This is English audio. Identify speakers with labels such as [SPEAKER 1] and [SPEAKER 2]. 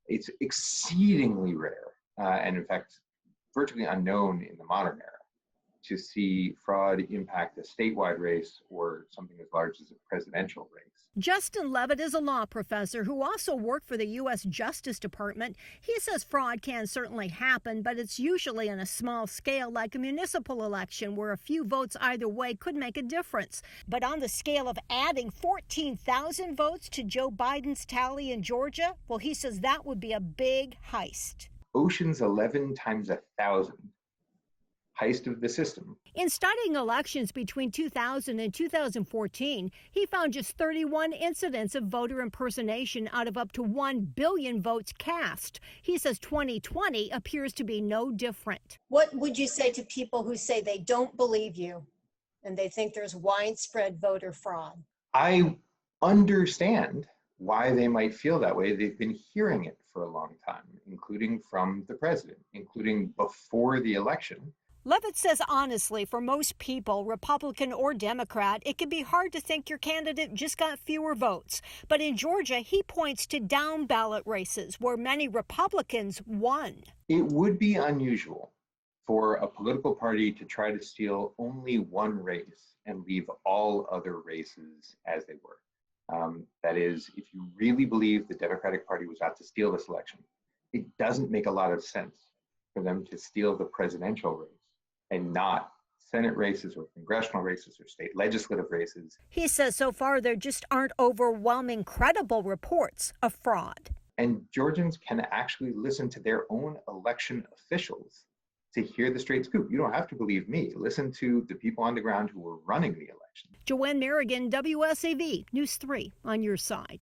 [SPEAKER 1] It's exceedingly rare, and in fact, virtually unknown in the modern era, to see fraud impact a statewide race or something as large as a presidential race.
[SPEAKER 2] Justin Levitt is a law professor who also worked for the U.S. Justice Department. He says fraud can certainly happen, but it's usually on a small scale, like a municipal election, where a few votes either way could make a difference. But on the scale of adding 14,000 votes to Joe Biden's tally in Georgia, well, he says that would be a big heist.
[SPEAKER 1] Ocean's 11 times 1,000. Heist of the system.
[SPEAKER 2] In studying elections between 2000 and 2014, he found just 31 incidents of voter impersonation out of up to 1 billion votes cast. He says 2020 appears to be no different.
[SPEAKER 3] What would you say to people who say they don't believe you and they think there's widespread voter fraud?
[SPEAKER 1] I understand why they might feel that way. They've been hearing it for a long time, including from the president, including before the election.
[SPEAKER 2] Levitt says honestly, for most people, Republican or Democrat, it can be hard to think your candidate just got fewer votes. But in Georgia, he points to down ballot races where many Republicans won.
[SPEAKER 1] It would be unusual for a political party to try to steal only one race and leave all other races as they were. That is, if you really believe the Democratic Party was out to steal this election, it doesn't make a lot of sense for them to steal the presidential race and not Senate races or congressional races or state legislative races.
[SPEAKER 2] He says so far there just aren't overwhelming credible reports of fraud.
[SPEAKER 1] And Georgians can actually listen to their own election officials to hear the straight scoop. You don't have to believe me. Listen to the people on the ground who were running the election.
[SPEAKER 2] Joanne Merrigan, WSAV News 3 on your side.